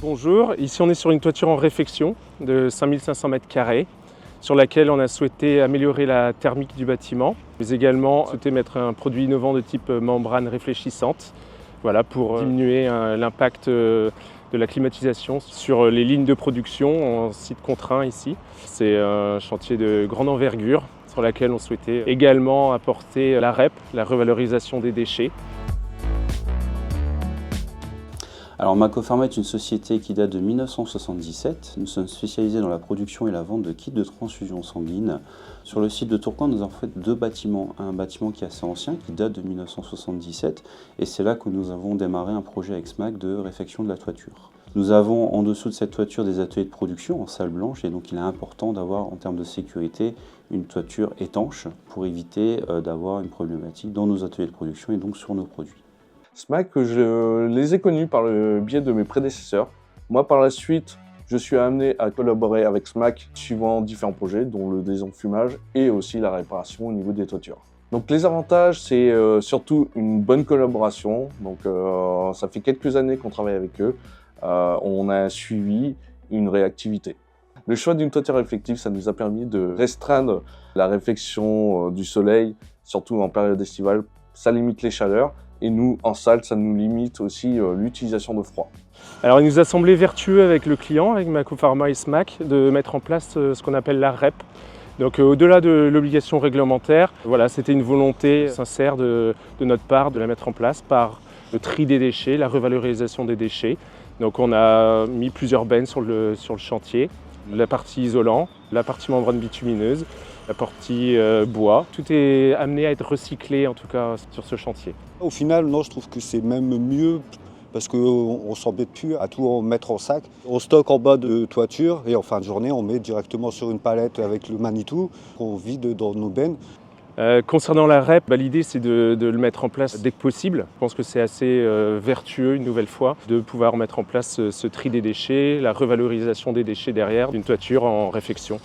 Bonjour, ici on est sur une toiture en réfection de 5500 m² sur laquelle on a souhaité améliorer la thermique du bâtiment, mais également souhaité mettre un produit innovant de type membrane réfléchissante, voilà, pour diminuer l'impact de la climatisation sur les lignes de production en site contraint ici. C'est un chantier de grande envergure sur laquelle on souhaitait également apporter la REP, la revalorisation des déchets. Alors Macopharma est une société qui date de 1977. Nous sommes spécialisés dans la production et la vente de kits de transfusion sanguine. Sur le site de Tourcoing, nous avons fait deux bâtiments. Un bâtiment qui est assez ancien, qui date de 1977, et c'est là que nous avons démarré un projet avec SMAC de réfection de la toiture. Nous avons en dessous de cette toiture des ateliers de production en salle blanche, et donc il est important d'avoir en termes de sécurité une toiture étanche pour éviter d'avoir une problématique dans nos ateliers de production et donc sur nos produits. SMAC, je les ai connus par le biais de mes prédécesseurs. Moi, par la suite, je suis amené à collaborer avec SMAC suivant différents projets, dont le désenfumage et aussi la réparation au niveau des toitures. Donc les avantages, c'est surtout une bonne collaboration. Donc ça fait quelques années qu'on travaille avec eux. On a un suivi, une réactivité. Le choix d'une toiture réflective, ça nous a permis de restreindre la réflexion du soleil, surtout en période estivale. Ça limite les chaleurs. Et nous, en salle, ça nous limite aussi l'utilisation de froid. Alors il nous a semblé vertueux avec le client, avec Macopharma et SMAC, de mettre en place ce qu'on appelle la REP. Donc au-delà de l'obligation réglementaire, voilà, c'était une volonté sincère de notre part de la mettre en place par le tri des déchets, la revalorisation des déchets. Donc on a mis plusieurs bennes sur le chantier, la partie isolant, la partie membrane bitumineuse, la partie bois. Tout est amené à être recyclé en tout cas sur ce chantier. Au final, non, je trouve que c'est même mieux parce qu'on ne s'embête plus à tout mettre en sac. On stocke en bas de toiture et en fin de journée, on met directement sur une palette avec le Manitou qu'on vide dans nos bennes. Concernant la REP, l'idée c'est de le mettre en place dès que possible. Je pense que c'est assez vertueux une nouvelle fois de pouvoir mettre en place ce tri des déchets, la revalorisation des déchets derrière d'une toiture en réfection.